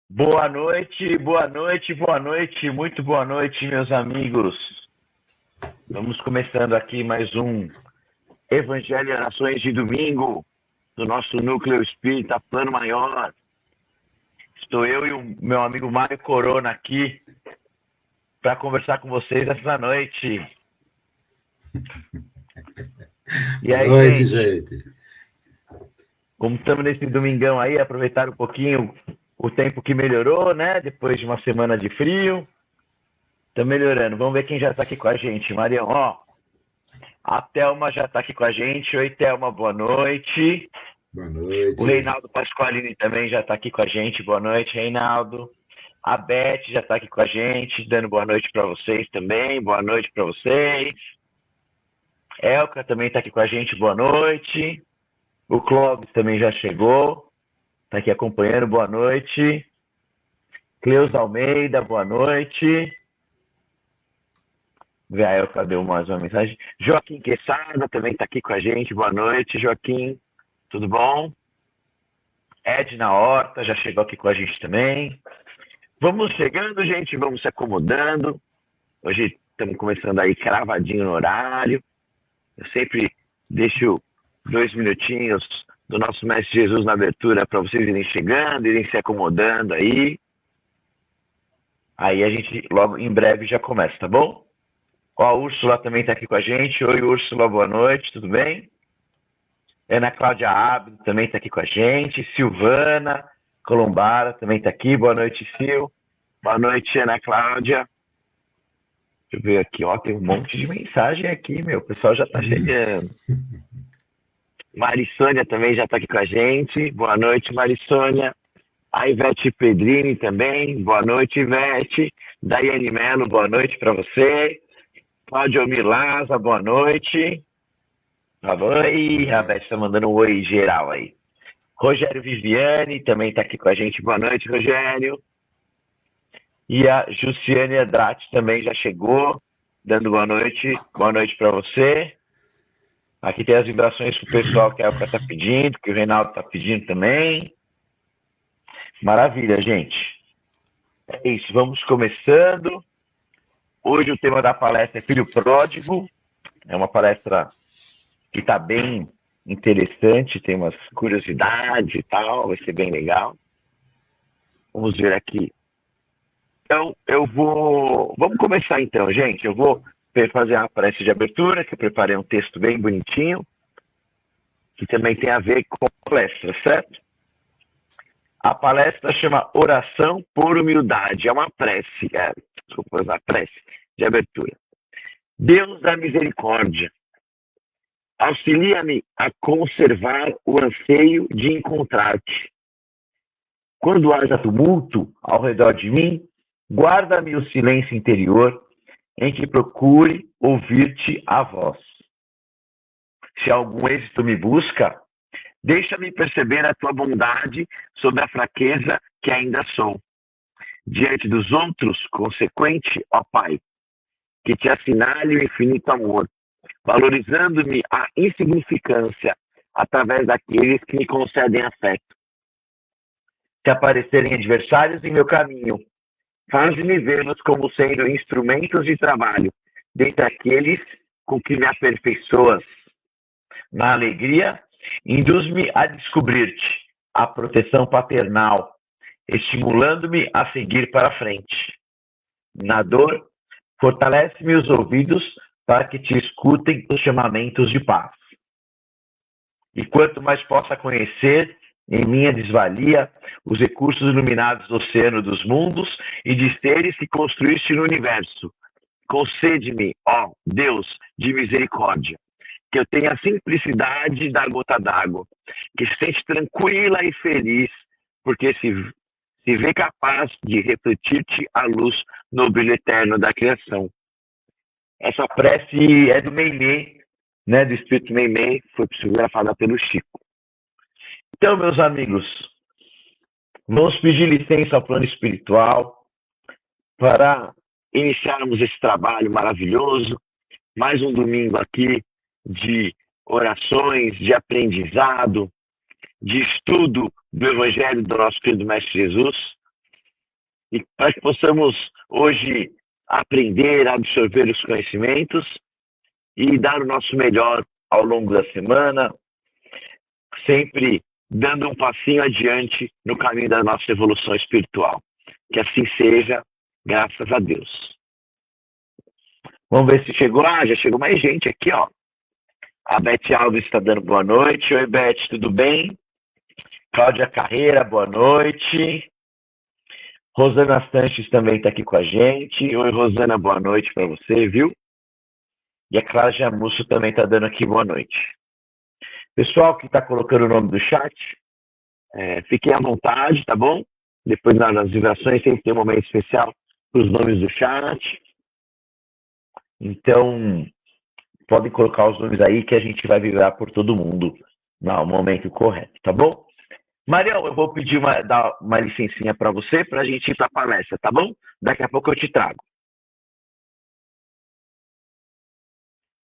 Boa noite, boa noite, boa noite, muito boa noite, meus amigos. Vamos começando aqui mais um Evangelho e Orações de domingo do nosso Núcleo Espírita Plano Maior. Estou eu e o meu amigo Mário Corona aqui para conversar com vocês essa noite. E Boa aí, noite, gente. Como estamos nesse domingão aí, aproveitar um pouquinho o tempo que melhorou, né? Depois de uma semana de frio. Tá melhorando. Vamos ver quem já está aqui com a gente. Marião, ó. A Thelma já está aqui com a gente. Oi, Thelma, boa noite. Boa noite. O Reinaldo Pasqualini também já está aqui com a gente. Boa noite, Reinaldo. A Beth já está aqui com a gente, dando boa noite para vocês também. Boa noite para vocês. Elka também está aqui com a gente. Boa noite. O Clóvis também já chegou. Está aqui acompanhando. Boa noite. Cleusa Almeida, boa noite. Velho, cadê mais uma mensagem? Joaquim Quesada também está aqui com a gente. Boa noite, Joaquim. Tudo bom? Edna Horta já chegou aqui com a gente também. Vamos chegando, gente. Vamos se acomodando. Hoje estamos começando aí cravadinho no horário. Eu sempre deixo 2 minutinhos do nosso Mestre Jesus na abertura para vocês irem chegando, irem se acomodando aí. Aí a gente logo em breve já começa, tá bom? Ó, a Úrsula também está aqui com a gente. Oi, Úrsula, boa noite, tudo bem? Ana Cláudia Abdo também está aqui com a gente. Silvana Colombara também está aqui. Boa noite, Sil. Boa noite, Ana Cláudia. Deixa eu ver aqui, ó, tem um monte de mensagem aqui, meu. O pessoal já está chegando. Marissônia também já está aqui com a gente. Boa noite, Marissônia. A Ivete Pedrini também. Boa noite, Ivete. Daiane Mello, boa noite para você. Cláudio Milaza, boa noite. Oi, a Beth está mandando um oi geral aí. Rogério Viviane também está aqui com a gente. Boa noite, Rogério. E a Jussiane Andrade também já chegou, dando boa noite. Boa noite para você. Aqui tem as vibrações que o pessoal que a Elka está pedindo, que o Reinaldo está pedindo também. Maravilha, gente. É isso, vamos começando. Hoje o tema da palestra é Filho Pródigo. É uma palestra que está bem interessante, tem umas curiosidades e tal, vai ser bem legal. Vamos ver aqui. Então, vamos começar então, gente. Eu vou fazer a prece de abertura, que eu preparei um texto bem bonitinho, que também tem a ver com a palestra, certo? A palestra chama Oração por Humildade. É uma prece, desculpa, uma prece de abertura. Deus da misericórdia, auxilia-me a conservar o anseio de encontrar-te. Quando haja tumulto ao redor de mim, guarda-me o silêncio interior em que procure ouvir-te a voz. Se algum êxito me busca, deixa-me perceber a tua bondade sobre a fraqueza que ainda sou. Diante dos outros, consequente, ó Pai, que te assinale o infinito amor, valorizando-me a insignificância através daqueles que me concedem afeto. Se aparecerem adversários em meu caminho, faz-me vê-los como sendo instrumentos de trabalho, dentre aqueles com que me aperfeiçoas. Na alegria, induz-me a descobrir-te, a proteção paternal, estimulando-me a seguir para frente. Na dor, fortalece-me os ouvidos para que te escutem os chamamentos de paz. E quanto mais possa conhecer, em minha desvalia, os recursos iluminados do oceano dos mundos e de seres que construíste no universo, concede-me, ó Deus de misericórdia, que eu tenha a simplicidade da gota d'água, que se sente tranquila e feliz, porque se vê capaz de refletir-te a luz no brilho eterno da criação. Essa prece é do Meimei, né, do Espírito Meimei, foi psicografada pelo Chico. Então, meus amigos, vamos pedir licença ao plano espiritual para iniciarmos esse trabalho maravilhoso, mais um domingo aqui de orações, de aprendizado, de estudo do Evangelho do nosso querido Mestre Jesus. e para que possamos hoje aprender, absorver os conhecimentos e dar o nosso melhor ao longo da semana, sempre dando um passinho adiante no caminho da nossa evolução espiritual. Que assim seja, graças a Deus. Vamos ver se chegou. Já chegou mais gente aqui, ó. A Beth Alves está dando boa noite. Oi, Beth, tudo bem? Cláudia Carreira, boa noite. Rosana Sanches também está aqui com a gente. Oi, Rosana, boa noite para você, viu? E a Cláudia Musso também está dando aqui boa noite. Pessoal que está colocando o nome do chat, fiquem à vontade, tá bom? Depois nas vibrações sempre tem um momento especial para os nomes do chat. Então, podem colocar os nomes aí que a gente vai vibrar por todo mundo no momento correto, tá bom? Marião, eu vou pedir dar uma licencinha para você para a gente ir para a palestra, tá bom? Daqui a pouco eu te trago.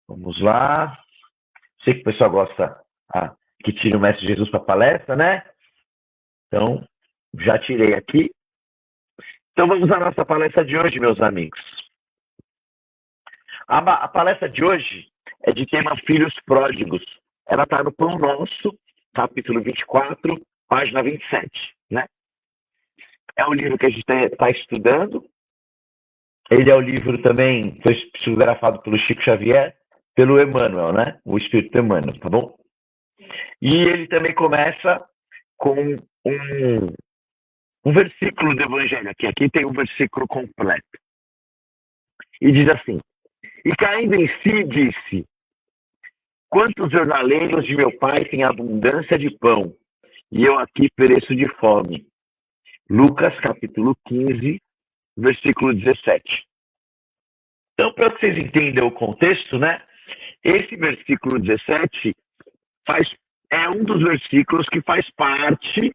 Vamos lá. Sei que o pessoal gosta que tire o Mestre Jesus para a palestra, né? Então, já tirei aqui. Então, vamos à nossa palestra de hoje, meus amigos. A palestra de hoje é de tema Filhos Pródigos. Ela está no Pão Nosso, capítulo 24, página 27, né? É o livro que a gente está estudando. Ele é o livro também, foi psicografado pelo Chico Xavier, pelo Emmanuel, né? O Espírito Emmanuel, tá bom? E ele também começa com um versículo do Evangelho. Aqui tem o versículo completo. E diz assim: E caindo em si, disse: Quantos jornaleiros de meu pai têm abundância de pão, e eu aqui pereço de fome. Lucas, capítulo 15, versículo 17. Então, para vocês entenderem o contexto, né? Esse versículo 17 é um dos versículos que faz parte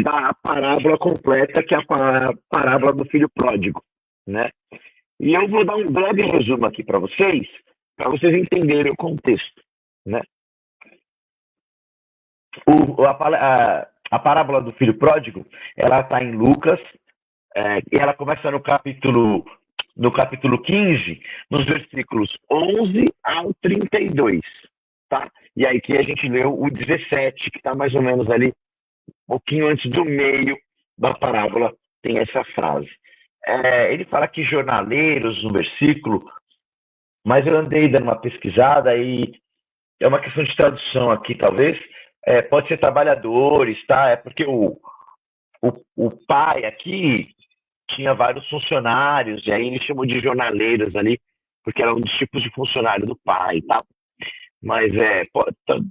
da parábola completa, que é a parábola do filho pródigo, né? E eu vou dar um breve resumo aqui para vocês entenderem o contexto, né? A parábola do filho pródigo, ela está em Lucas, e ela começa no capítulo 15, nos versículos 11 ao 32, tá? E aí que a gente leu o 17, que está mais ou menos ali, um pouquinho antes do meio da parábola, tem essa frase. Ele fala que jornaleiros no versículo, mas eu andei dando uma pesquisada e é uma questão de tradução aqui, talvez. Pode ser trabalhadores, tá? É porque o pai aqui tinha vários funcionários, e aí ele chamou de jornaleiros ali, porque era um dos tipos de funcionário do pai, tá? Mas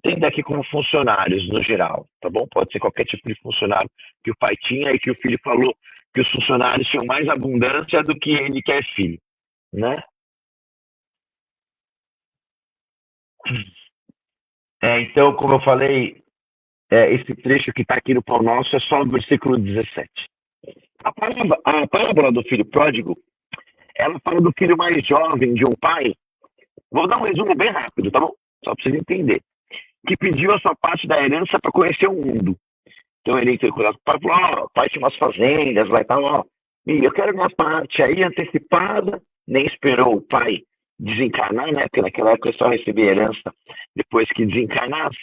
tem daqui como funcionários no geral, tá bom? Pode ser qualquer tipo de funcionário que o pai tinha e que o filho falou que os funcionários tinham mais abundância do que ele que é filho, né? Então, como eu falei, esse trecho que está aqui no Pão Nosso é só o versículo 17. A parábola do filho pródigo, ela fala do filho mais jovem de um pai. Vou dar um resumo bem rápido, tá bom? Só para vocês entenderem. Que pediu a sua parte da herança para conhecer o mundo. Então ele entrou com o pai e falou: o pai tinha umas fazendas lá e tal, e eu quero minha parte aí antecipada. Nem esperou o pai desencarnar, né? Porque naquela época só recebia herança depois que desencarnasse.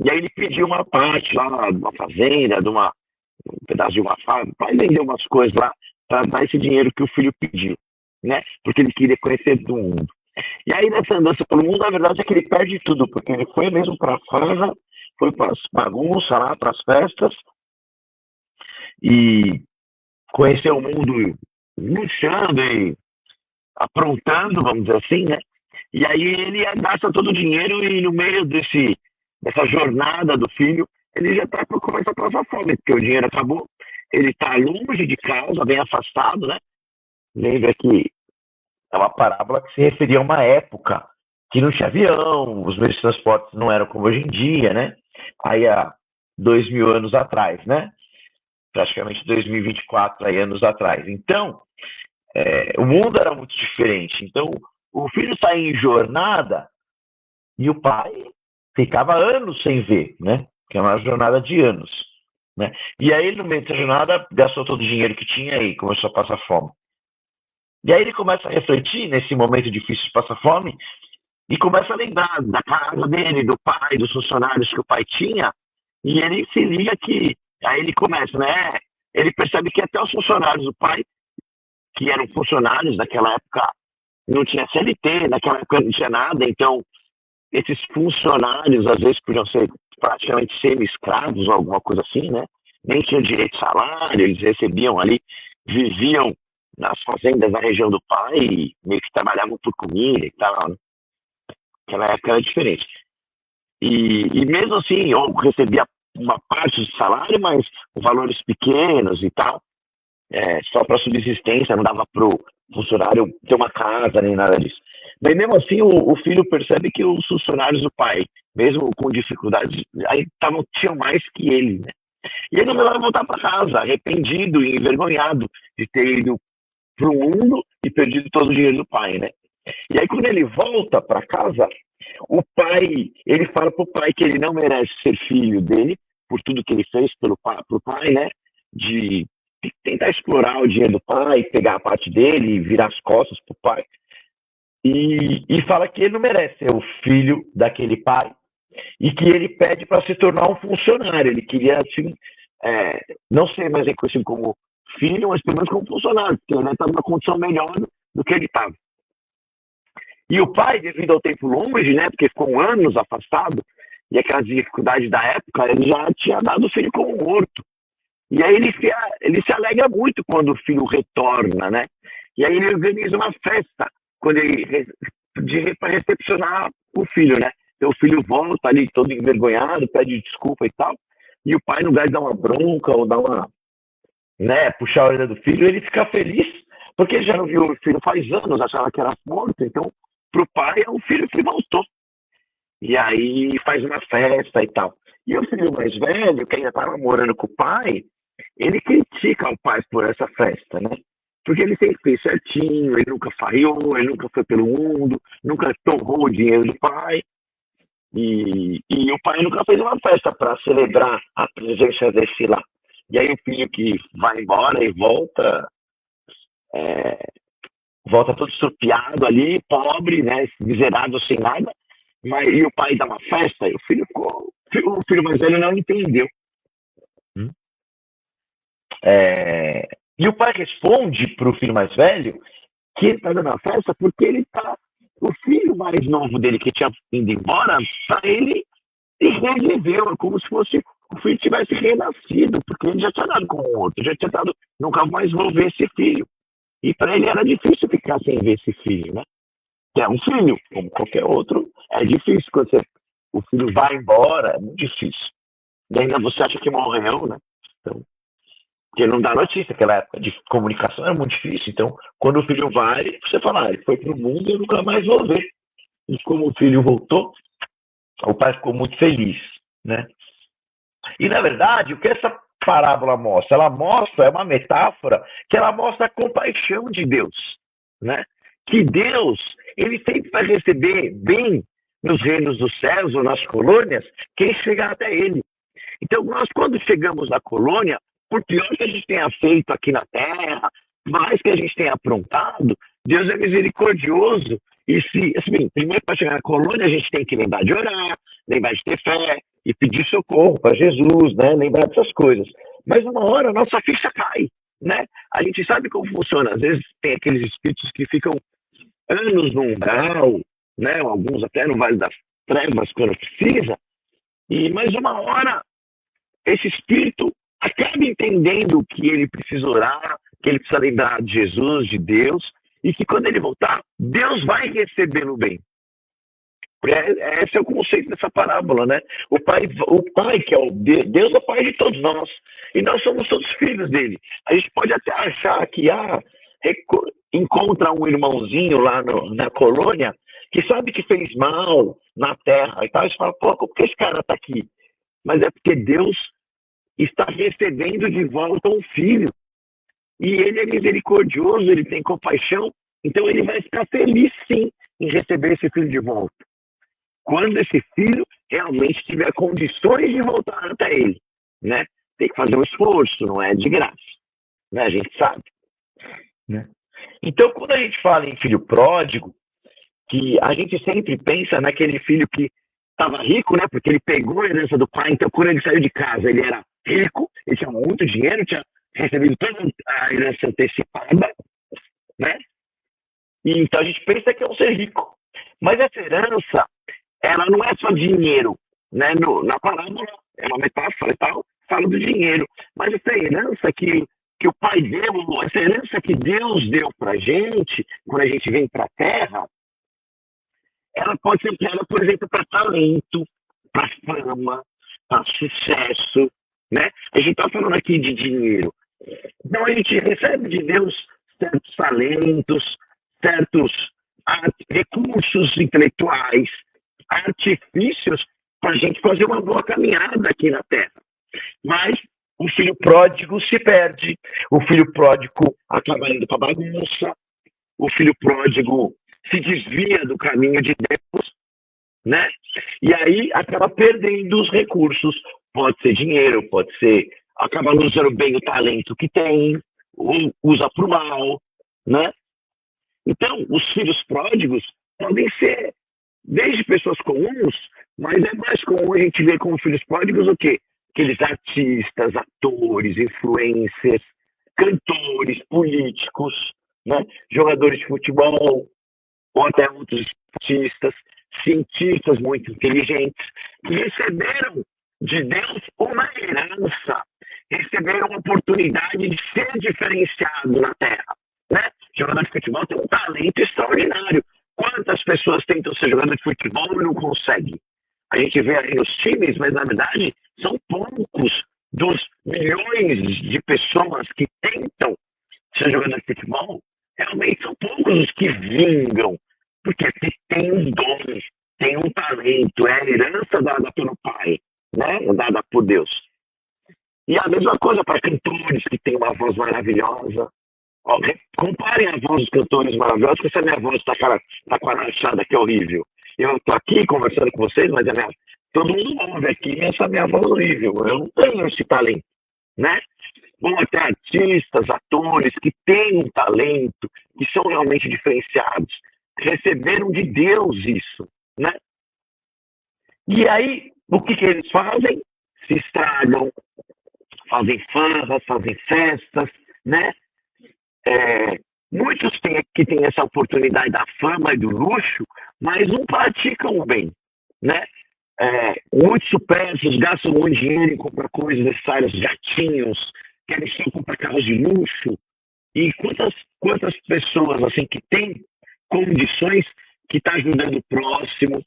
E aí ele pediu uma parte lá de uma fazenda, um pedaço de uma fábrica, para vender umas coisas lá, para dar esse dinheiro que o filho pediu, né? Porque ele queria conhecer do mundo. E aí nessa andança pelo mundo, a verdade é que ele perde tudo, porque ele foi mesmo para a farra, foi para as bagunças lá, para as festas, e conheceu o mundo luxando e aprontando, vamos dizer assim, né? E aí ele gasta todo o dinheiro e no meio dessa jornada do filho, ele já está para começar a passar fome, porque o dinheiro acabou, ele está longe de casa, bem afastado, né? Lembra que é uma parábola que se referia a uma época que não tinha avião, os meios de transporte não eram como hoje em dia, né? Aí há 2000 anos atrás, né? Praticamente 2024 aí, anos atrás. Então, o mundo era muito diferente. Então, o filho saía em jornada e o pai ficava anos sem ver, né? Que é uma jornada de anos. né? E aí, no meio dessa jornada, gastou todo o dinheiro que tinha e começou a passar fome. E aí ele começa a refletir nesse momento difícil de passar fome e começa a lembrar da casa dele, do pai, dos funcionários que o pai tinha, e ele se liga que, aí ele começa, né? Ele percebe que até os funcionários do pai, que eram funcionários naquela época, não tinha CLT, naquela época não tinha nada, então esses funcionários às vezes podiam ser praticamente semi-escravos ou alguma coisa assim, né? Nem tinham direito de salário, eles recebiam ali, viviam nas fazendas da região do pai e meio que trabalhavam por comida e tal, né? Naquela época era diferente. E mesmo assim, eu recebia uma parte do salário, mas valores pequenos e tal, só para subsistência, não dava para o funcionário ter uma casa nem nada disso. Mas mesmo assim, o filho percebe que os funcionários do pai, mesmo com dificuldades, aí tinham mais que ele, né? E ele vai voltar para casa, arrependido e envergonhado de ter ido para o mundo e perdido todo o dinheiro do pai, né? E aí quando ele volta para casa, o pai, ele fala pro pai que ele não merece ser filho dele, por tudo que ele fez pro pai, né? De tentar explorar o dinheiro do pai, pegar a parte dele, virar as costas pro pai. E fala que ele não merece ser o filho daquele pai e que ele pede para se tornar um funcionário. Ele queria, assim, não ser mais reconhecido como filho, mas pelo menos como funcionário, porque ele estava numa condição melhor do que ele estava. E o pai, devido ao tempo longe, né, porque ficou anos afastado, e aquelas dificuldades da época, ele já tinha dado o filho como morto. E aí ele se alegra muito quando o filho retorna, né? E aí ele organiza uma festa para recepcionar o filho, né? Então o filho volta ali todo envergonhado, pede desculpa e tal, e o pai, no lugar de dar uma bronca ou dar uma, né, puxar a orelha do filho, ele fica feliz, porque ele já não viu o filho faz anos, achava que era morto, então pro pai é um filho que voltou. E aí faz uma festa e tal. E o filho mais velho, que ainda estava morando com o pai, ele critica o pai por essa festa, né? Porque ele sempre fez certinho, ele nunca falhou, ele nunca foi pelo mundo, nunca torrou o dinheiro do pai. E o pai nunca fez uma festa para celebrar a presença desse lá. E aí o filho que vai embora e volta todo estrupiado ali, pobre, né, miserável, sem nada, e o pai dá uma festa, e o filho mais velho não entendeu. E o pai responde para o filho mais velho que ele está dando a festa porque o filho mais novo dele que tinha ido embora, para ele reviveu, é como se fosse o filho tivesse renascido, porque ele já tinha dado com o outro, já tinha dado, nunca mais vou ver esse filho. E para ele era difícil ficar sem ver esse filho, né? Que é um filho, como qualquer outro, é difícil quando o filho vai embora, é muito difícil. E ainda você acha que morreu, né? Então, porque não dá notícia, aquela época de comunicação era muito difícil. Então, quando o filho vai, você fala, ele foi pro mundo e eu nunca mais vou ver. E como o filho voltou, o pai ficou muito feliz, né? E, na verdade, o que essa parábola mostra? Ela mostra, é uma metáfora, que ela mostra a compaixão de Deus, né? Que Deus, ele sempre vai receber bem nos reinos dos céus ou nas colônias quem chegar até ele. Então, nós, quando chegamos na colônia, por pior que a gente tenha feito aqui na Terra, mais que a gente tenha aprontado, Deus é misericordioso. E assim, primeiro para chegar na colônia, a gente tem que lembrar de orar, lembrar de ter fé e pedir socorro para Jesus, né? Lembrar dessas coisas. Mas uma hora a nossa ficha cai, né? A gente sabe como funciona. Às vezes tem aqueles espíritos que ficam anos no umbral, né? Alguns até no Vale das Trevas quando precisa. Mas uma hora esse espírito acaba entendendo que ele precisa orar, que ele precisa lembrar de Jesus, de Deus, e que quando ele voltar, Deus vai recebê-lo bem. Esse é o conceito dessa parábola, né? O pai que é o Deus, é o pai de todos nós, e nós somos todos filhos dele. A gente pode até achar que encontra um irmãozinho lá na colônia que sabe que fez mal na terra e tal, e você fala, pô, como que esse cara está aqui? Mas é porque Deus está recebendo de volta um filho. E ele é misericordioso, ele tem compaixão, então ele vai ficar feliz, sim, em receber esse filho de volta. Quando esse filho realmente tiver condições de voltar até ele, né? tem que fazer um esforço, não é de graça, né? A gente sabe, né? Então, quando a gente fala em filho pródigo, que a gente sempre pensa naquele filho que estava rico, né? Porque ele pegou a herança do pai, então quando ele saiu de casa, ele era rico, ele tinha muito dinheiro, tinha recebido toda a herança antecipada, né? E então a gente pensa que é um ser rico. Mas essa herança, ela não é só dinheiro, né? Na parábola, é uma metáfora e tal, fala do dinheiro. Mas essa herança que o pai deu, essa herança que Deus deu pra gente, quando a gente vem pra terra, ela pode ser empregada, por exemplo, para talento, para fama, para sucesso, né? A gente está falando aqui de dinheiro. Então a gente recebe de Deus certos talentos, certos recursos intelectuais, artifícios para a gente fazer uma boa caminhada aqui na Terra. Mas o filho pródigo se perde, o filho pródigo acaba indo para bagunça, o filho pródigo se desvia do caminho de Deus, né? E aí acaba perdendo os recursos. Pode ser dinheiro, pode ser acaba não usando bem o talento que tem, ou usa para o mal, né? Então, os filhos pródigos podem ser desde pessoas comuns, mas é mais comum a gente ver como filhos pródigos o quê? Aqueles artistas, atores, influencers, cantores, políticos, né? Jogadores de futebol, ou até outros cientistas muito inteligentes, que receberam de Deus uma herança, receberam a oportunidade de ser diferenciado na Terra, né? Jogador de futebol tem um talento extraordinário. Quantas pessoas tentam ser jogador de futebol e não conseguem? A gente vê aí os times, mas na verdade são poucos dos milhões de pessoas que tentam ser jogador de futebol. Realmente são poucos os que vingam, porque tem um dom, tem um talento, é a herança dada pelo pai, né? Dada por Deus. E a mesma coisa para cantores que têm uma voz maravilhosa. Ó, comparem a voz dos cantores maravilhosos, porque essa minha voz está com a rachada que é horrível. Eu estou aqui conversando com vocês, mas todo mundo ouve aqui essa minha voz horrível. Eu não tenho esse talento, né? Vão até artistas, atores que têm um talento, que são realmente diferenciados, receberam de Deus isso, né? E aí, o que eles fazem? Se estragam, fazem farras, fazem festas, né? Muitos que têm essa oportunidade da fama e do luxo, mas não praticam o bem, né? Muitos supérfluos gastam muito dinheiro em comprar coisas necessárias, jatinhos, querem só comprar carros de luxo. E quantas pessoas assim que têm condições, que está ajudando o próximo,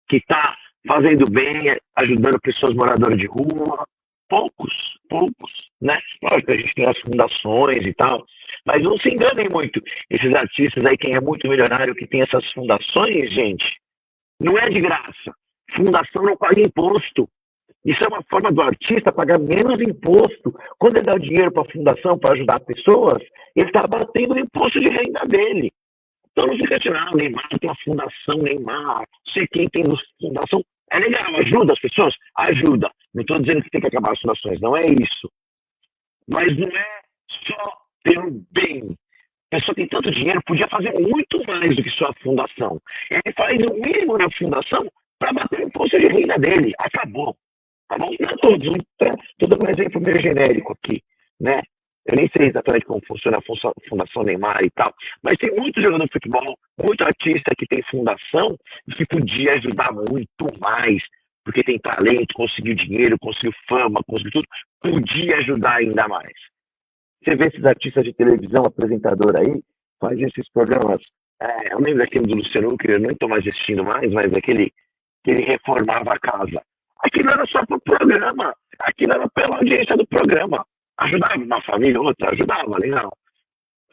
que está fazendo bem, ajudando pessoas moradoras de rua? Poucos, né? Lógico, a gente tem as fundações e tal, mas não se enganem muito. Esses artistas aí, quem é muito milionário, que tem essas fundações, gente, não é de graça. Fundação não paga imposto. Isso é uma forma do artista pagar menos imposto. Quando ele dá o dinheiro para a fundação para ajudar pessoas, ele está batendo o imposto de renda dele. Então não fica assim, o Neymar tem a fundação Neymar, sei quem tem fundação. É legal, ajuda as pessoas? Ajuda. Não estou dizendo que tem que acabar as fundações, não é isso. Mas não é só pelo bem. A pessoa tem tanto dinheiro, podia fazer muito mais do que só a fundação. Ele faz o mínimo na fundação para bater o imposto de renda dele. Acabou. Tá bom? Não todos. Estou dando um exemplo meio genérico aqui, né? Eu nem sei exatamente como funciona a Fundação Neymar e tal, mas tem muito jogador de futebol, muito artista que tem fundação e que podia ajudar muito mais, porque tem talento, conseguiu dinheiro, conseguiu fama, conseguiu tudo, podia ajudar ainda mais. Você vê esses artistas de televisão, apresentador aí, faz esses programas. Eu lembro daquele do Luciano Huck, eu nem estou mais assistindo mais, mas aquele que ele reformava a casa. Aquilo era só para o programa, aquilo era pela audiência do programa. Ajudava uma família, outra, ajudava, legal.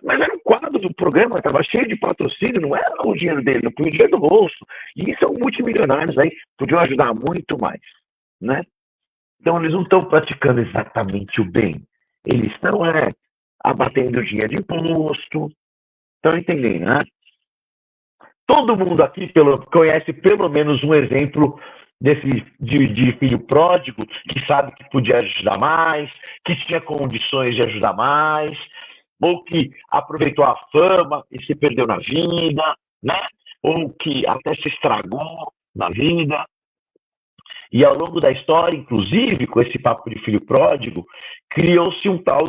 Mas era um quadro do programa, estava cheio de patrocínio, não era o dinheiro dele, não foi o dinheiro do bolso. E são multimilionários aí, podiam ajudar muito mais, né? Então eles não estão praticando exatamente o bem. Eles estão abatendo dinheiro de imposto. Estão entendendo, né? Todo mundo aqui conhece pelo menos um exemplo de filho pródigo, que sabe que podia ajudar mais, que tinha condições de ajudar mais, ou que aproveitou a fama e se perdeu na vida, né? Ou que até se estragou na vida. E ao longo da história, inclusive, com esse papo de filho pródigo, criou-se um tal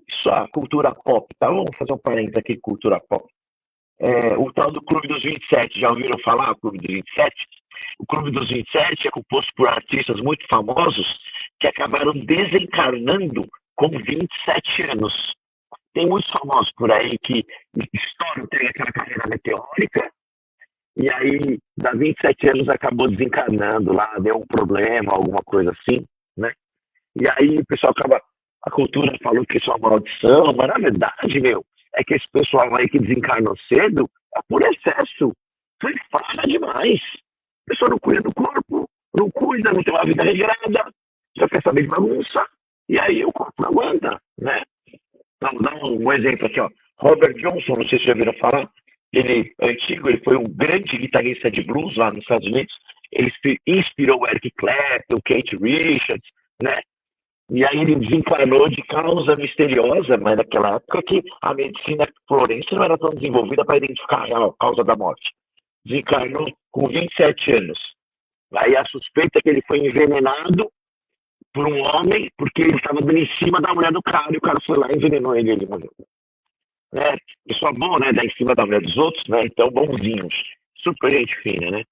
isso a cultura pop, tá? Vamos fazer um parênteses aqui, cultura pop. O tal do Clube dos 27, já ouviram falar do Clube dos 27? O Clube dos 27 é composto por artistas muito famosos que acabaram desencarnando com 27 anos. Tem muitos famosos por aí que estouram, tem aquela carreira meteórica, e aí, dá 27 anos, acabou desencarnando lá, deu um problema, alguma coisa assim, né? E aí o pessoal a cultura falou que isso é uma maldição, mas na verdade, é que esse pessoal aí que desencarnou cedo é por excesso. Foi falha demais. A pessoa não cuida do corpo, não cuida, não tem uma vida regrada, já quer saber de bagunça, e aí o corpo não aguenta, né? Vamos dar um exemplo aqui, ó. Robert Johnson, não sei se já viram falar, ele antigo, ele foi um grande guitarrista de blues lá nos Estados Unidos, ele inspirou Eric Clapton, Keith Richards, né? E aí ele desencarnou de causa misteriosa, mas naquela época que a medicina forense não era tão desenvolvida para identificar a real causa da morte. Desencarnou com 27 anos. Aí a suspeita é que ele foi envenenado por um homem, porque ele estava dando em cima da mulher do cara, e o cara foi lá e envenenou ele, ele morreu. Pessoa boa, né? Dar em cima da mulher dos outros, né? Então, bonzinhos. Super gente fina, né?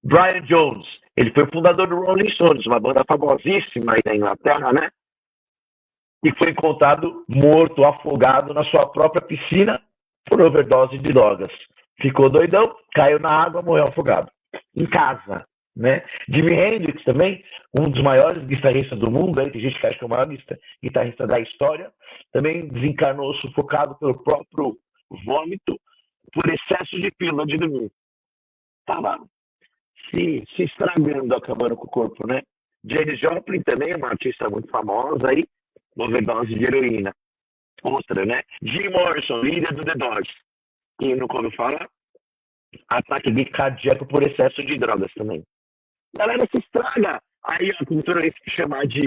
Brian Jones, ele foi o fundador do Rolling Stones, uma banda famosíssima aí da Inglaterra, né? E foi encontrado morto, afogado na sua própria piscina por overdose de drogas. Ficou doidão, caiu na água, morreu afogado. Em casa, né? Jimi Hendrix também, um dos maiores guitarristas do mundo, aí tem gente que acha que é o maior guitarrista da história, também desencarnou sufocado pelo próprio vômito por excesso de pílula de dormir. Tava se estragando, acabando com o corpo, né? Janis Joplin também é uma artista muito famosa aí, overdose de heroína. Outra, né? Jim Morrison, líder do The Doors. E no como fala, ataque cardíaco por excesso de drogas também. A galera se estraga. Aí a cultura vai chamar de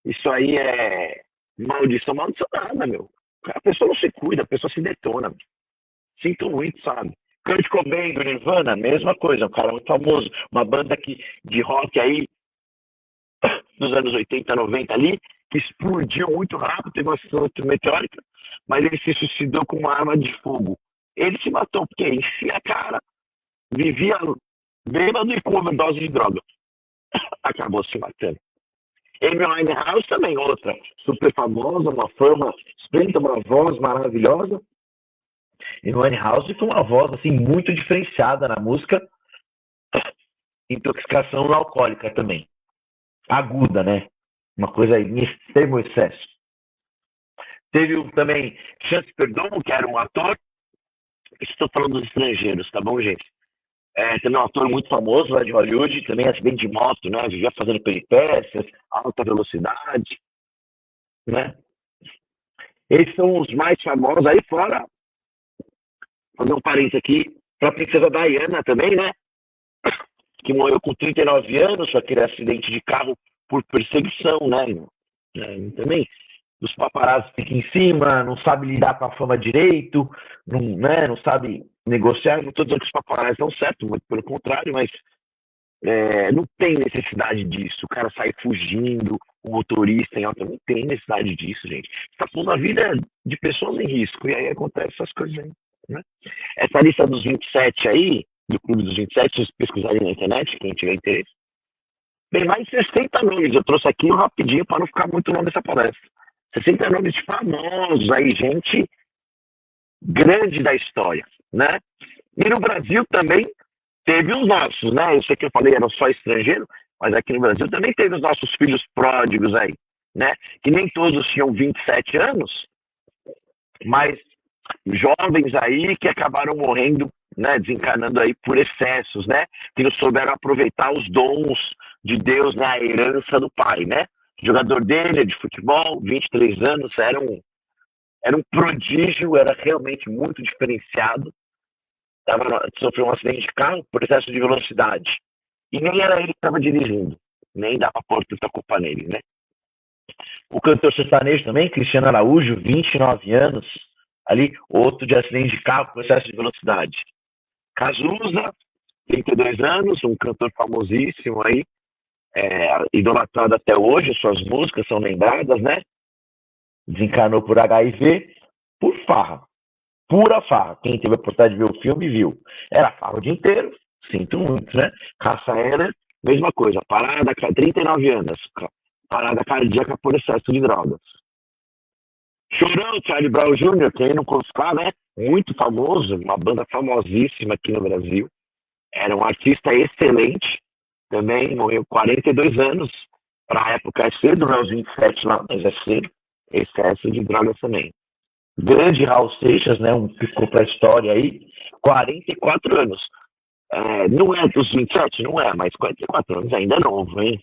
isso aí é maldição. Maldição nada, meu. A pessoa não se cuida, a pessoa se detona. Meu. Sinto muito, sabe? Kurt Cobain do Nirvana, mesma coisa, um cara muito famoso. Uma banda de rock aí dos anos 80, 90 ali, que explodiu muito rápido, teve uma acidente meteórica, mas ele se suicidou com uma arma de fogo. Ele se matou porque enchia a cara, vivia bêbado e com overdose de droga. Acabou se matando. Amy Winehouse também, outra, super famosa, uma fama esplêndida, uma voz maravilhosa. Amy Winehouse foi uma voz assim, muito diferenciada na música. Intoxicação alcoólica também. Aguda, né? Uma coisa em extremo excesso. Teve também Chance Perdomo, que era um ator. Estou falando dos estrangeiros, tá bom, gente? Também um ator muito famoso lá de Hollywood, também acidente de moto, né? Vivia fazendo peripécias, alta velocidade, né? Esses são os mais famosos. Aí fora, vou fazer um parênteses aqui, para a princesa Diana também, né? Que morreu com 39 anos, só aquele acidente de carro por perseguição, né? Também os paparazzi ficam em cima, não sabe lidar com a fama direito, não sabe negociar. Não estou dizendo que os paparazzi estão certos, muito pelo contrário, mas não tem necessidade disso. O cara sai fugindo, o motorista em alta, não tem necessidade disso, gente. Está pondo a vida de pessoas em risco, e aí acontecem essas coisas aí, né? Essa lista dos 27 aí, do Clube dos 27, vocês pesquisarem na internet, quem tiver interesse, tem mais de 60 nomes. Eu trouxe aqui rapidinho para não ficar muito longo essa palestra. 60 nomes famosos aí, gente grande da história, né? E no Brasil também teve os nossos, né? Eu sei que eu falei eram só estrangeiro, mas aqui no Brasil também teve os nossos filhos pródigos aí, né? Que nem todos tinham 27 anos, mas jovens aí que acabaram morrendo, né? Desencarnando aí por excessos, né? Que não souberam aproveitar os dons de Deus, né? A herança do pai, né? O jogador dele de futebol, 23 anos, era um prodígio, era realmente muito diferenciado. Sofreu um acidente de carro por excesso de velocidade. E nem era ele que estava dirigindo. Nem dá para pôr tanta culpa nele, né? O cantor sertanejo também, Cristiano Araújo, 29 anos, ali, outro de acidente de carro com excesso de velocidade. Cazuza, 32 anos, um cantor famosíssimo aí, idolatrado até hoje, suas músicas são lembradas, né? Desencarnou por HIV, por farra. Pura farra. Quem teve a oportunidade de ver o filme, viu. Era farra o dia inteiro, sinto muito, né? Caça Heller, mesma coisa, parada, 39 anos, parada cardíaca por excesso de drogas. Chorão, Charlie Brown Jr., quem não conhece, né? Muito famoso, uma banda famosíssima aqui no Brasil. Era um artista excelente, também morreu 42 anos. Para a época é cedo, né? Os 27 lá, mas é cedo. Excesso de drogas também. Grande Raul Seixas, né? Ficou para a história aí, 44 anos. Não é dos 27, não é, mas 44 anos ainda é novo, hein?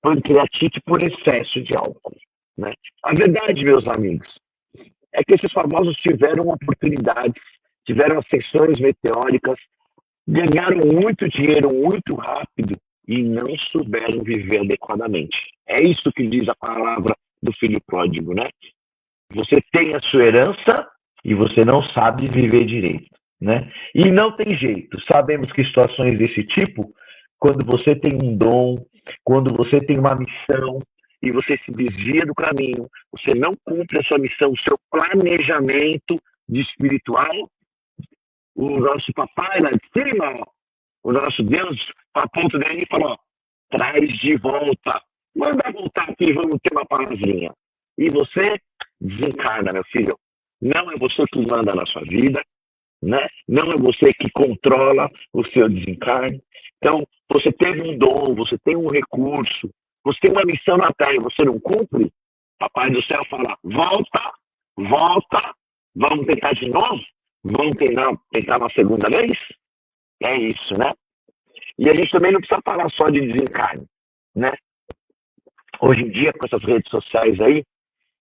Pancreatite por excesso de álcool, né? A verdade, meus amigos, é que esses famosos tiveram oportunidades, tiveram ascensões meteóricas, ganharam muito dinheiro muito rápido e não souberam viver adequadamente. É isso que diz a palavra do filho pródigo, né? Você tem a sua herança e você não sabe viver direito, né? E não tem jeito. Sabemos que situações desse tipo, quando você tem um dom, quando você tem uma missão e você se desvia do caminho, você não cumpre a sua missão, o seu planejamento de espiritual, o nosso papai lá de cima, o nosso Deus, a ponto dele e falou, traz de volta, manda voltar aqui, vamos ter uma palavrinha. E você desencarna, meu filho. Não é você que manda na sua vida, né? Não é você que controla o seu desencarne. Então, você teve um dom, você tem um recurso, você tem uma missão na Terra e você não cumpre, Papai do Céu fala, volta, vamos tentar de novo? Vamos tentar uma segunda vez? É isso, né? E a gente também não precisa falar só de desencarne, né? Hoje em dia, com essas redes sociais aí,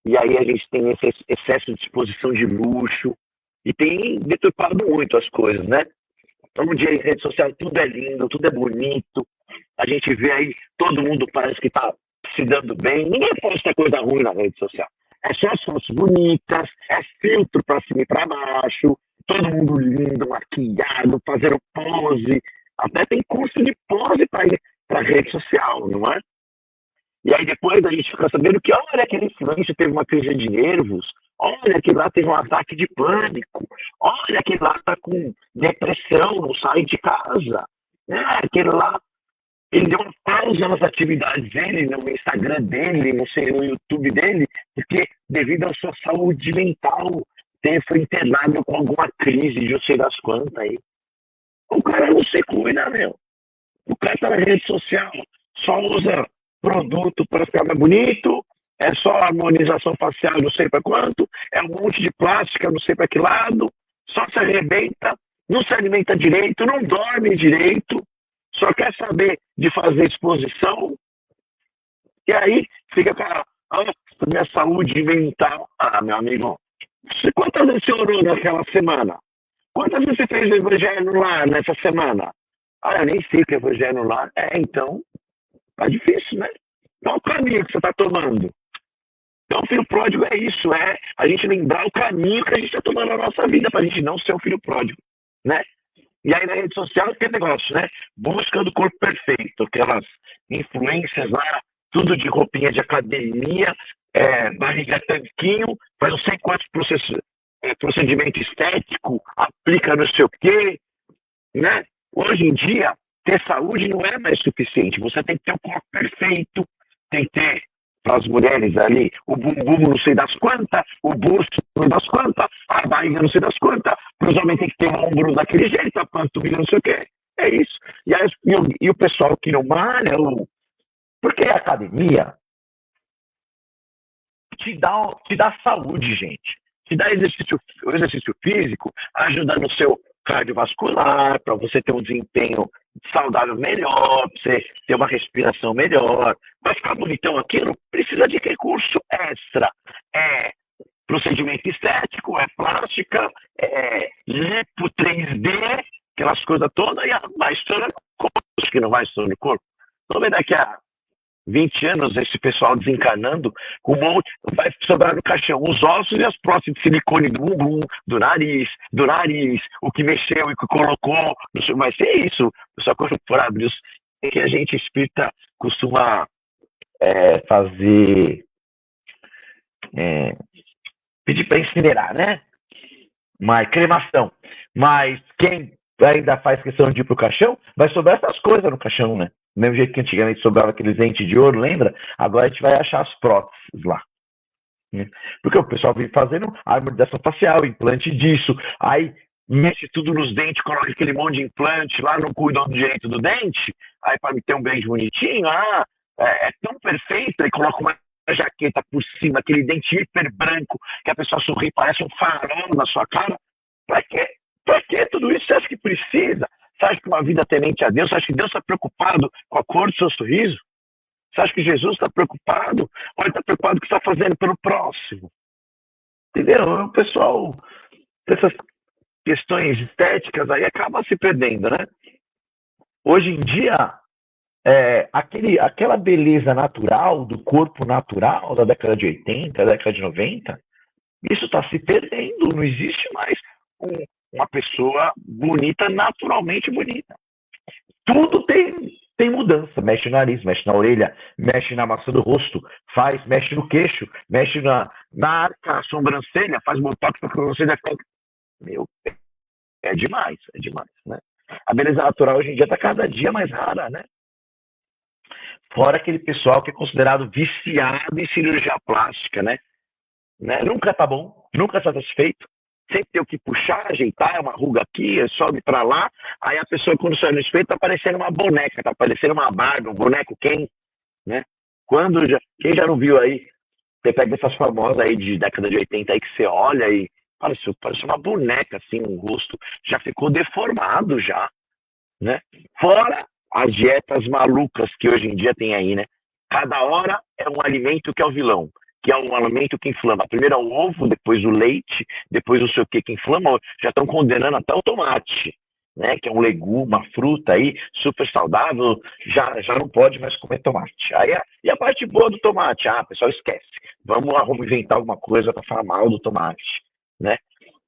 e aí a gente tem esse excesso de exposição de luxo, e tem deturpado muito as coisas, né? Então, um dia em rede social tudo é lindo, tudo é bonito, a gente vê aí, todo mundo parece que está se dando bem, ninguém posta coisa ruim na rede social. É só as fotos bonitas, é filtro para cima e para baixo, todo mundo lindo, maquiado, fazendo pose, até tem curso de pose para rede social, não é? E aí depois a gente fica sabendo que, olha, aquele influencer teve uma crise de nervos, olha, aquele lá teve um ataque de pânico, olha, aquele lá está com depressão, não sai de casa, aquele lá, ele deu uma pausa nas atividades dele, no Instagram dele, não sei, no YouTube dele, porque devido à sua saúde mental, foi internado com alguma crise de não sei das quantas aí. O cara não se cuida, meu. O cara tá na rede social, só usa produto para ficar mais bonito, é só harmonização facial não sei para quanto, é um monte de plástica não sei para que lado, só se arrebenta, não se alimenta direito, não dorme direito, só quer saber de fazer exposição, e aí fica com a minha saúde mental. Ah, meu amigo, quantas vezes você orou naquela semana? Quantas vezes você fez o evangelho no lar nessa semana? Ah, eu nem sei o que é evangelho no lar. Então, tá difícil, né? Qual o caminho que você está tomando? Então, o filho pródigo é isso, é a gente lembrar o caminho que a gente está tomando na nossa vida para a gente não ser o filho pródigo, né? E aí na rede social tem negócio, né? Busca do corpo perfeito, aquelas influências lá, tudo de roupinha de academia, barriga tanquinho, faz não sei quantos procedimento estético, aplica não sei o quê, né? Hoje em dia, ter saúde não é mais suficiente. Você tem que ter o corpo perfeito, tem que ter, para as mulheres ali, o bumbum não sei das quantas, o busto não sei das quantas, a barriga não sei das quantas, para os homens tem que ter o ombro daquele jeito, a panturrilha não sei o quê. É isso. E o pessoal que não malha, porque a academia te dá saúde, gente. Te dá o exercício físico, ajuda no seu cardiovascular, para você ter um desempenho saudável melhor, para você ter uma respiração melhor. Vai ficar bonitão aquilo, precisa de recurso extra. É procedimento estético, é plástica, é lipo 3D, aquelas coisas todas, e a história que não vai sobre o corpo. Vamos ver daqui a 20 anos esse pessoal desencarnando, com um monte, vai sobrar no caixão os ossos e as próteses de silicone do bumbum, do nariz, o que mexeu e o que colocou, vai ser isso. Só quando for abrir os que a gente espírita costuma fazer, pedir para incinerar, né? Mas cremação. Mas quem ainda faz questão de ir pro caixão, vai sobrar essas coisas no caixão, né? Do mesmo jeito que antigamente sobrava aqueles dentes de ouro, lembra? Agora a gente vai achar as próteses lá. Né? Porque o pessoal vem fazendo harmonização facial, implante disso, aí mexe tudo nos dentes, coloca aquele monte de implante lá, não cuidam direito do dente, aí para ter um dente bonitinho, é tão perfeito, aí coloca uma jaqueta por cima, aquele dente hiper branco, que a pessoa sorri, parece um farol na sua cara. Pra quê? Pra que tudo isso? Você acha que precisa? Você acha que uma vida temente a Deus? Você acha que Deus está preocupado com a cor do seu sorriso? Você acha que Jesus está preocupado? Ou ele está preocupado com o que está fazendo pelo próximo? Entendeu? O pessoal, essas questões estéticas aí acabam se perdendo, né? Hoje em dia, aquela beleza natural, do corpo natural da década de 80, da década de 90, isso está se perdendo. Não existe mais uma pessoa bonita, naturalmente bonita. Tudo tem mudança. Mexe no nariz, mexe na orelha, mexe na maçã do rosto, mexe no queixo, mexe na arca, sobrancelha, faz botox para a sobrancelha. Meu, é demais, né? A beleza natural hoje em dia está cada dia mais rara, né? Fora aquele pessoal que é considerado viciado em cirurgia plástica, né? Nunca tá bom, nunca tá satisfeito. Sempre tem o que puxar, ajeitar, uma ruga aqui, sobe pra lá. Aí a pessoa, quando sai no espelho, tá parecendo uma boneca, tá parecendo uma Barbie, um boneco quem, né? Quem já não viu aí, você pega essas famosas aí de década de 80 aí que você olha e parece uma boneca, assim, um rosto já ficou deformado já, né? Fora as dietas malucas que hoje em dia tem aí, né? Cada hora é um alimento que é o vilão, que é um alimento que inflama. Primeiro é o ovo, depois o leite, depois não sei o que inflama. Já estão condenando até o tomate, né? Que é um legume, uma fruta aí, super saudável, já não pode mais comer tomate. E a parte boa do tomate? Pessoal, esquece. Vamos inventar alguma coisa para falar mal do tomate, né?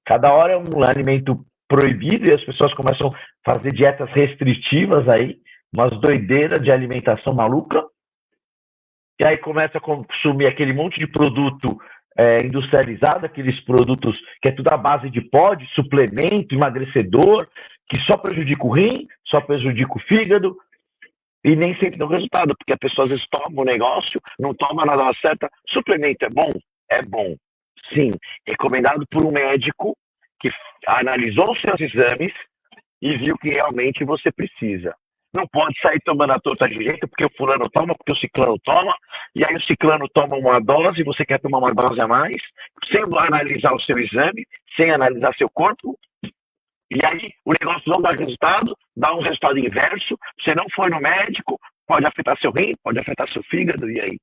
Cada hora é um alimento proibido e as pessoas começam a fazer dietas restritivas aí, umas doideiras de alimentação maluca. E aí começa a consumir aquele monte de produto industrializado, aqueles produtos que é tudo à base de pó, de suplemento, emagrecedor, que só prejudica o rim, só prejudica o fígado, e nem sempre dá resultado, porque a pessoa às vezes toma o negócio, não toma na hora certa. Suplemento é bom? É bom, sim. Recomendado por um médico que analisou os seus exames e viu que realmente você precisa. Não pode sair tomando a torta de jeito, porque o fulano toma, porque o ciclano toma, e aí o ciclano toma uma dose, você quer tomar uma dose a mais, sem analisar o seu exame, sem analisar seu corpo, e aí o negócio não dá resultado, dá um resultado inverso, você não foi no médico, pode afetar seu rim, pode afetar seu fígado, e aí?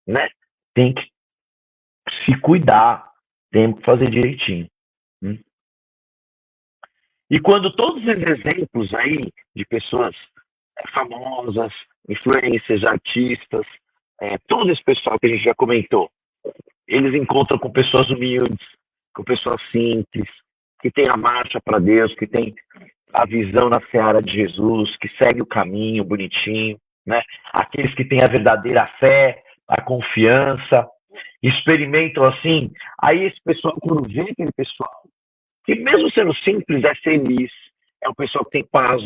Né? Tem que se cuidar, tem que fazer direitinho. E quando todos esses exemplos aí de pessoas famosas, influencers, artistas, todo esse pessoal que a gente já comentou, eles encontram com pessoas humildes, com pessoas simples, que têm a marcha para Deus, que têm a visão na seara de Jesus, que segue o caminho bonitinho, né? Aqueles que têm a verdadeira fé, a confiança, experimentam assim. Aí esse pessoal, quando vê aquele pessoal, que mesmo sendo simples, é feliz, é um pessoal que tem paz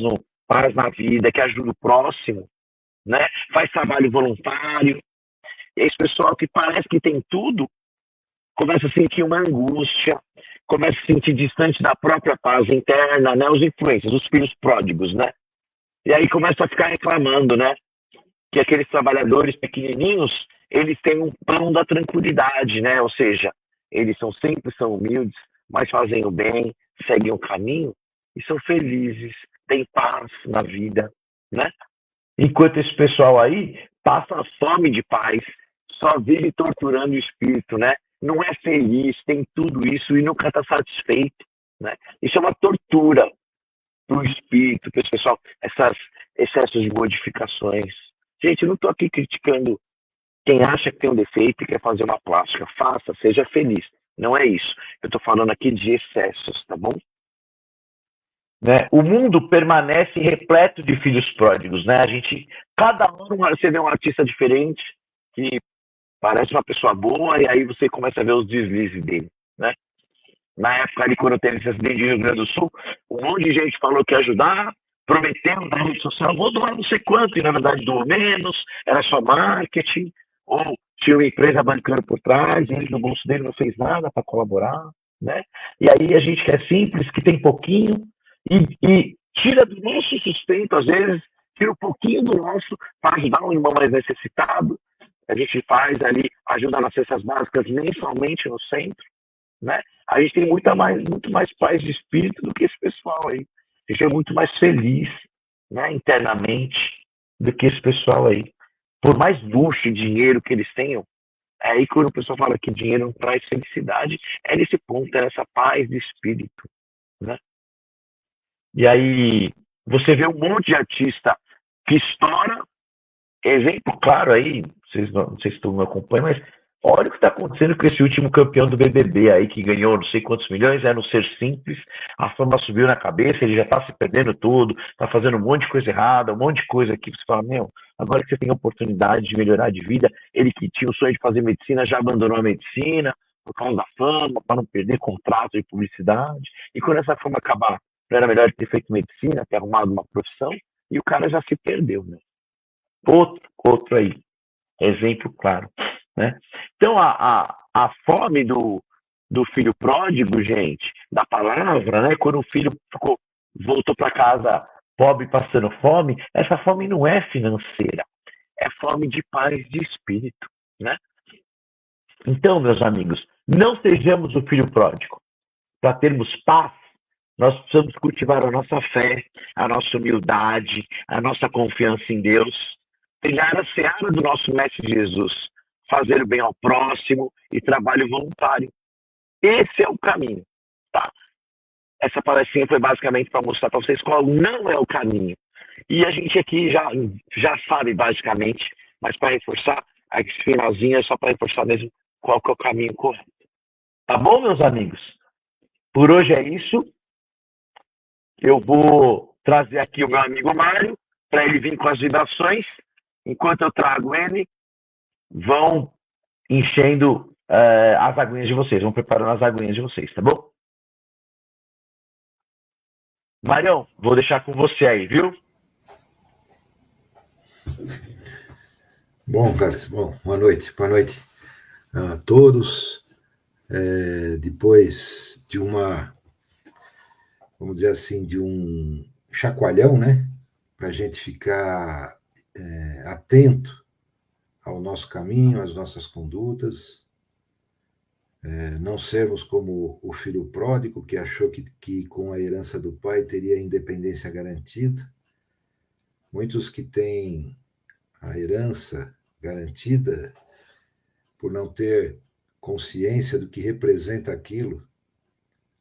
na vida, que ajuda o próximo, né? Faz trabalho voluntário. E esse pessoal que parece que tem tudo, começa a sentir uma angústia, começa a se sentir distante da própria paz interna, né? Os influencers, os filhos pródigos, né? E aí começa a ficar reclamando, né? Que aqueles trabalhadores pequenininhos, eles têm um pão da tranquilidade, né? Ou seja, eles são simples, são humildes, mas fazem o bem, seguem o caminho e são felizes, têm paz na vida, né? Enquanto esse pessoal aí passa fome de paz, só vive torturando o espírito, né? Não é feliz, tem tudo isso e nunca está satisfeito, né? Isso é uma tortura para o espírito, para esse pessoal, excesso de modificações. Gente, eu não estou aqui criticando quem acha que tem um defeito e quer fazer uma plástica. Faça, seja feliz. Não é isso. Eu estou falando aqui de excessos, tá bom? Né? O mundo permanece repleto de filhos pródigos, né? Cada ano você vê um artista diferente que parece uma pessoa boa e aí você começa a ver os deslizes dele, né? Na época ali, quando teve esse acidente de Rio Grande do Sul, um monte de gente falou que ia ajudar, prometendo na rede social, vou doar não sei quanto, e na verdade doou menos, era só marketing, ou tinha uma empresa bancando por trás, e ele no bolso dele não fez nada para colaborar, né? E aí a gente que é simples, que tem pouquinho, e tira do nosso sustento, às vezes, tira um pouquinho do nosso para ajudar um irmão mais necessitado. A gente faz ali, ajuda nas cestas básicas mensalmente no centro, né? A gente tem muito mais paz de espírito do que esse pessoal aí. A gente é muito mais feliz, né, internamente do que esse pessoal aí. Por mais luxo e dinheiro que eles tenham, é aí quando o pessoal fala que dinheiro não traz felicidade, é nesse ponto, é essa paz de espírito, né? E aí você vê um monte de artista que estoura, exemplo claro aí, não sei se tu me acompanha, mas olha o que está acontecendo com esse último campeão do BBB aí, que ganhou não sei quantos milhões, no Ser Simples, a fama subiu na cabeça, ele já está se perdendo tudo, está fazendo um monte de coisa errada, um monte de coisa aqui, você fala, meu, agora que você tem a oportunidade de melhorar de vida, ele que tinha o sonho de fazer medicina, já abandonou a medicina, por causa da fama, para não perder contrato de publicidade, e quando essa fama acabar, não era melhor ter feito medicina, ter arrumado uma profissão, e o cara já se perdeu, né? Outro aí, exemplo claro, né? Então, a fome do filho pródigo, gente, da palavra, né? Quando o filho voltou para casa pobre, passando fome, essa fome não é financeira, é fome de paz de espírito, né? Então, meus amigos, não sejamos o filho pródigo. Para termos paz, nós precisamos cultivar a nossa fé, a nossa humildade, a nossa confiança em Deus, trilhar a seara do nosso Mestre Jesus, fazer o bem ao próximo e trabalho voluntário. Esse é o caminho, tá? Essa palestrinha foi basicamente para mostrar para vocês qual não é o caminho. E a gente aqui já sabe basicamente, mas para reforçar, esse finalzinho é só para reforçar mesmo qual que é o caminho correto. Tá bom, meus amigos? Por hoje é isso. Eu vou trazer aqui o meu amigo Mário, para ele vir com as vibrações. Enquanto eu trago ele, vão enchendo as aguinhas de vocês, vão preparando as aguinhas de vocês, tá bom? Marião, vou deixar com você aí, viu? Bom, Carlos, boa noite a todos. Depois de vamos dizer assim, de um chacoalhão, né? Para a gente ficar atento ao nosso caminho, às nossas condutas, não sermos como o filho pródigo que achou que com a herança do pai teria a independência garantida. Muitos que têm a herança garantida, por não ter consciência do que representa aquilo,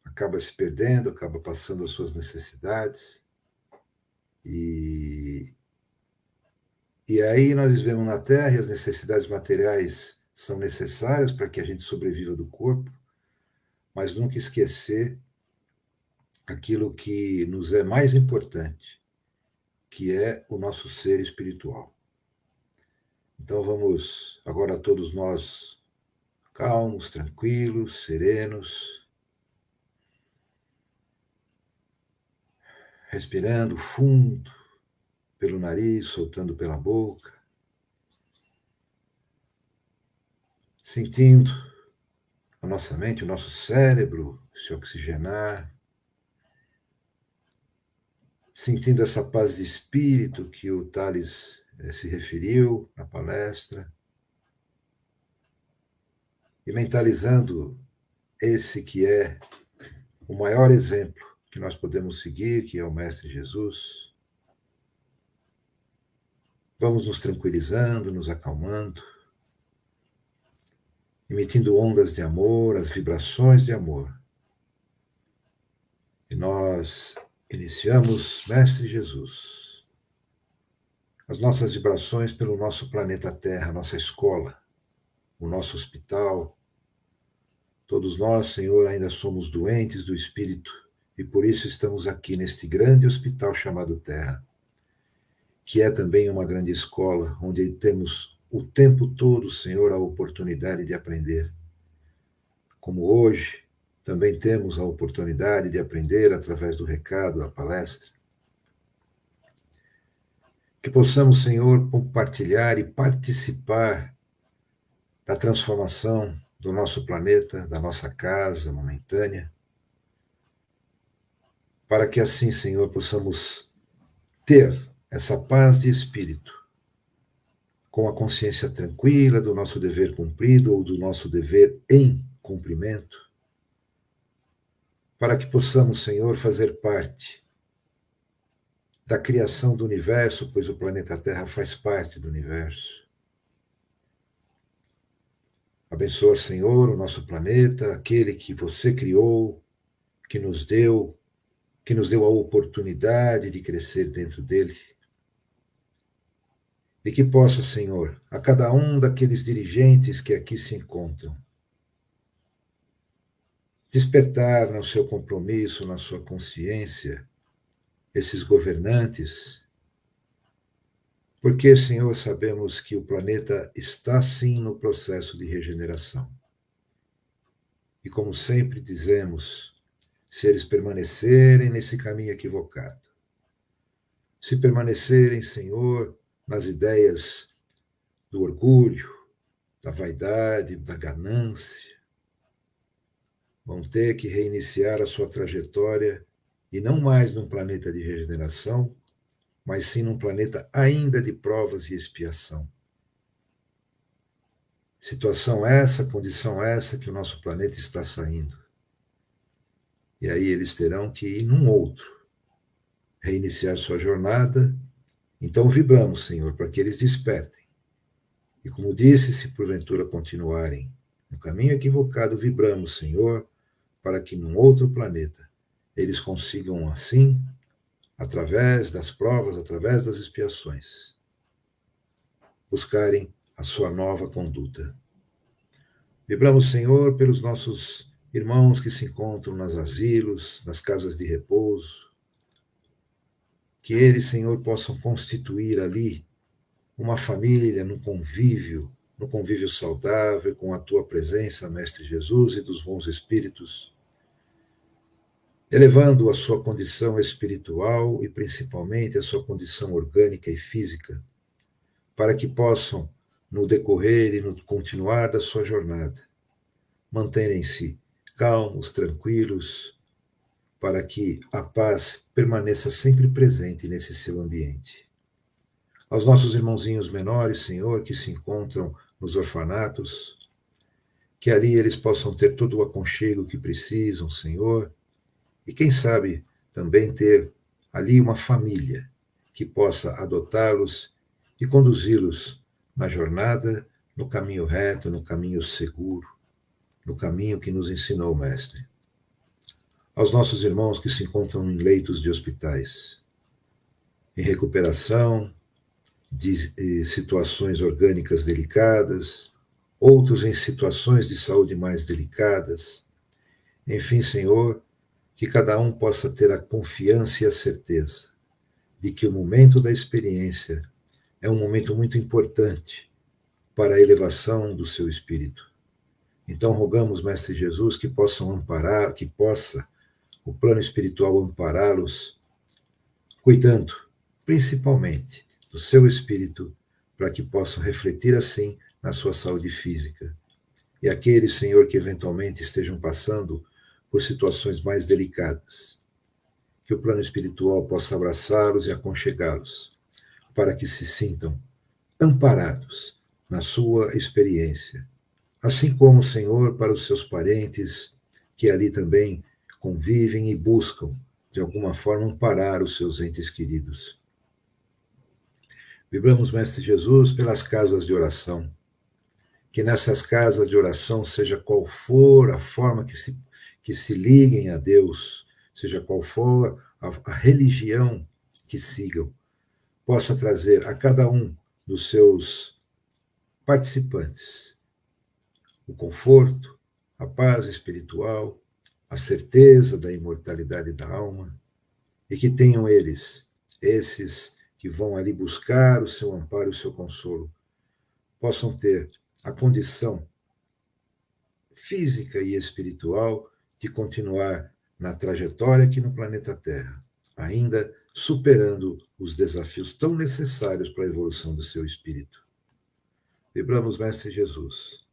acaba se perdendo, acaba passando as suas necessidades. E aí nós vivemos na Terra e as necessidades materiais são necessárias para que a gente sobreviva do corpo, mas nunca esquecer aquilo que nos é mais importante, que é o nosso ser espiritual. Então vamos agora todos nós calmos, tranquilos, serenos, respirando fundo pelo nariz, soltando pela boca, sentindo a nossa mente, o nosso cérebro se oxigenar, sentindo essa paz de espírito que o Thales se referiu na palestra, e mentalizando esse que é o maior exemplo que nós podemos seguir, que é o Mestre Jesus. Vamos nos tranquilizando, nos acalmando, emitindo ondas de amor, as vibrações de amor. E nós iniciamos, Mestre Jesus, as nossas vibrações pelo nosso planeta Terra, a nossa escola, o nosso hospital. Todos nós, Senhor, ainda somos doentes do espírito e por isso estamos aqui neste grande hospital chamado Terra, que é também uma grande escola, onde temos o tempo todo, Senhor, a oportunidade de aprender. Como hoje, também temos a oportunidade de aprender através do recado, da palestra. Que possamos, Senhor, compartilhar e participar da transformação do nosso planeta, da nossa casa momentânea, para que assim, Senhor, possamos ter essa paz de espírito, com a consciência tranquila do nosso dever cumprido ou do nosso dever em cumprimento, para que possamos, Senhor, fazer parte da criação do universo, pois o planeta Terra faz parte do universo. Abençoa, Senhor, o nosso planeta, aquele que você criou, que nos deu a oportunidade de crescer dentro dele. E que possa, Senhor, a cada um daqueles dirigentes que aqui se encontram, despertar no seu compromisso, na sua consciência, esses governantes, porque, Senhor, sabemos que o planeta está sim no processo de regeneração. E como sempre dizemos, se eles permanecerem nesse caminho equivocado, se permanecerem, Senhor, nas ideias do orgulho, da vaidade, da ganância, vão ter que reiniciar a sua trajetória e não mais num planeta de regeneração, mas sim num planeta ainda de provas e expiação. Situação essa, condição essa que o nosso planeta está saindo. E aí eles terão que ir num outro, reiniciar sua jornada. Então vibramos, Senhor, para que eles despertem. E como disse, se porventura continuarem no caminho equivocado, vibramos, Senhor, para que num outro planeta eles consigam assim, através das provas, através das expiações, buscarem a sua nova conduta. Vibramos, Senhor, pelos nossos irmãos que se encontram nos asilos, nas casas de repouso, que eles, Senhor, possam constituir ali uma família, no convívio saudável, com a Tua presença, Mestre Jesus, e dos bons espíritos, elevando a sua condição espiritual e principalmente a sua condição orgânica e física, para que possam, no decorrer e no continuar da sua jornada, manterem-se calmos, tranquilos, para que a paz permaneça sempre presente nesse seu ambiente. Aos nossos irmãozinhos menores, Senhor, que se encontram nos orfanatos, que ali eles possam ter todo o aconchego que precisam, Senhor, e quem sabe também ter ali uma família que possa adotá-los e conduzi-los na jornada, no caminho reto, no caminho seguro, no caminho que nos ensinou o Mestre. Aos nossos irmãos que se encontram em leitos de hospitais, em recuperação de situações orgânicas delicadas, outros em situações de saúde mais delicadas. Enfim, Senhor, que cada um possa ter a confiança e a certeza de que o momento da experiência é um momento muito importante para a elevação do seu espírito. Então, rogamos, Mestre Jesus, que possam amparar, que possa o plano espiritual ampará-los, cuidando, principalmente, do seu espírito, para que possam refletir assim na sua saúde física. E aqueles, Senhor, que eventualmente estejam passando por situações mais delicadas, que o plano espiritual possa abraçá-los e aconchegá-los, para que se sintam amparados na sua experiência. Assim como, Senhor, para os seus parentes, que ali também convivem e buscam, de alguma forma, amparar os seus entes queridos. Vibramos, Mestre Jesus, pelas casas de oração. Que nessas casas de oração, seja qual for a forma que se liguem a Deus, seja qual for a religião que sigam, possa trazer a cada um dos seus participantes o conforto, a paz espiritual, a certeza da imortalidade da alma, e que tenham eles, esses que vão ali buscar o seu amparo, o seu consolo, possam ter a condição física e espiritual de continuar na trajetória aqui no planeta Terra, ainda superando os desafios tão necessários para a evolução do seu espírito. Vibramos, Mestre Jesus,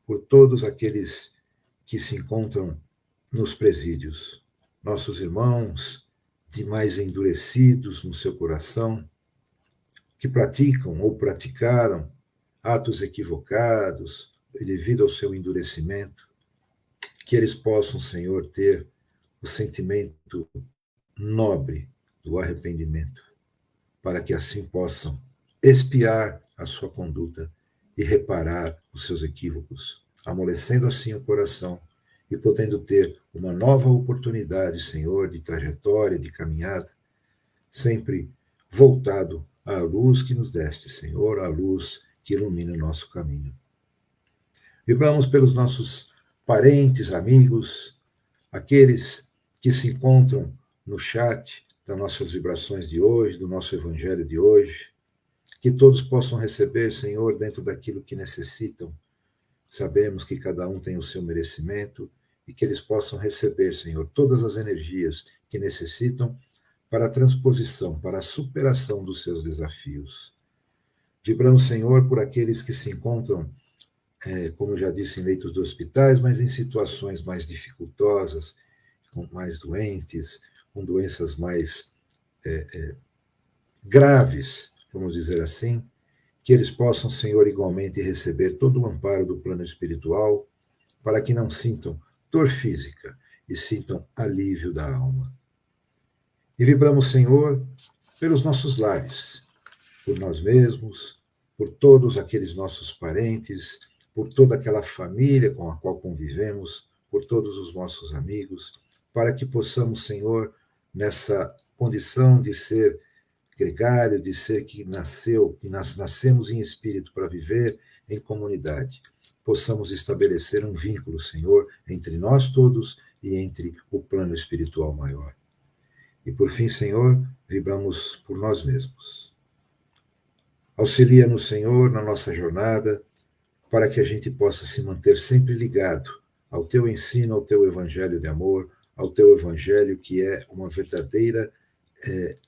por todos aqueles que se encontram nos presídios, nossos irmãos de mais endurecidos no seu coração, que praticam ou praticaram atos equivocados devido ao seu endurecimento, que eles possam, Senhor, ter o sentimento nobre do arrependimento, para que assim possam expiar a sua conduta e reparar os seus equívocos, amolecendo assim o coração e podendo ter uma nova oportunidade, Senhor, de trajetória, de caminhada, sempre voltado à luz que nos deste, Senhor, à luz que ilumina o nosso caminho. Vibramos pelos nossos parentes, amigos, aqueles que se encontram no chat das nossas vibrações de hoje, do nosso evangelho de hoje, que todos possam receber, Senhor, dentro daquilo que necessitam. Sabemos que cada um tem o seu merecimento e que eles possam receber, Senhor, todas as energias que necessitam para a transposição, para a superação dos seus desafios. Vibramos, Senhor, por aqueles que se encontram, como já disse, em leitos de hospitais, mas em situações mais dificultosas, com mais doentes, com doenças mais graves, vamos dizer assim, que eles possam, Senhor, igualmente receber todo o amparo do plano espiritual, para que não sintam dor física e sintam alívio da alma. E vibramos, Senhor, pelos nossos lares, por nós mesmos, por todos aqueles nossos parentes, por toda aquela família com a qual convivemos, por todos os nossos amigos, para que possamos, Senhor, nessa condição de ser gregário, de ser que nascemos em espírito para viver em comunidade, possamos estabelecer um vínculo, Senhor, entre nós todos e entre o plano espiritual maior. E por fim, Senhor, vibramos por nós mesmos. Auxilia-nos, Senhor, na nossa jornada, para que a gente possa se manter sempre ligado ao teu ensino, ao teu evangelho de amor, ao teu evangelho que é uma verdadeira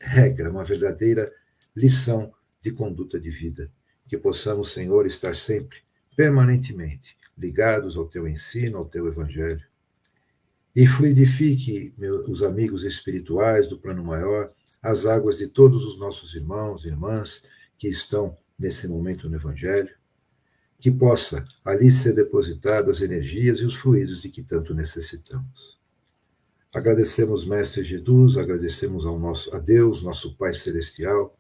regra, uma verdadeira lição de conduta de vida. Que possamos, Senhor, estar sempre, permanentemente, ligados ao teu ensino, ao teu evangelho. E fluidifique os amigos espirituais do plano maior, as águas de todos os nossos irmãos e irmãs que estão nesse momento no evangelho, que possa ali ser depositadas as energias e os fluidos de que tanto necessitamos. Agradecemos, Mestre Jesus, agradecemos a Deus, nosso Pai Celestial,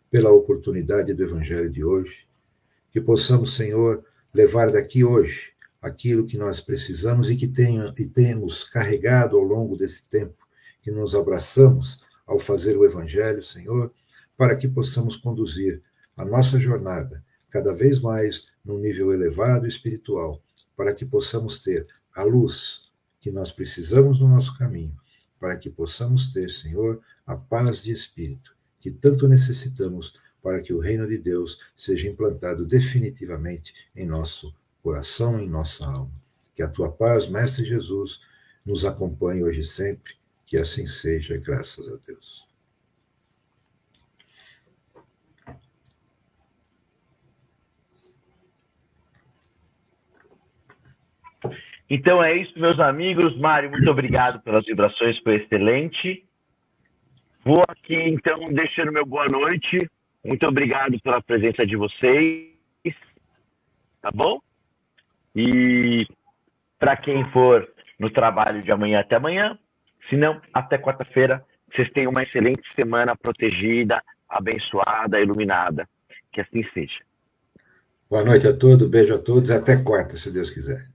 pela oportunidade do Evangelho de hoje, que possamos, Senhor, levar daqui hoje aquilo que nós precisamos e que temos carregado ao longo desse tempo, que nos abraçamos ao fazer o Evangelho, Senhor, para que possamos conduzir a nossa jornada cada vez mais num nível elevado espiritual, para que possamos ter a luz que nós precisamos no nosso caminho, para que possamos ter, Senhor, a paz de espírito que tanto necessitamos para que o reino de Deus seja implantado definitivamente em nosso coração, em nossa alma. Que a tua paz, Mestre Jesus, nos acompanhe hoje e sempre, que assim seja, graças a Deus. Então é isso, meus amigos. Mário, muito obrigado pelas vibrações, foi excelente. Vou aqui, então, deixando meu boa noite. Muito obrigado pela presença de vocês. Tá bom? E para quem for no trabalho de amanhã até amanhã, se não, até quarta-feira, vocês tenham uma excelente semana protegida, abençoada, iluminada. Que assim seja. Boa noite a todos, beijo a todos, até quarta, se Deus quiser.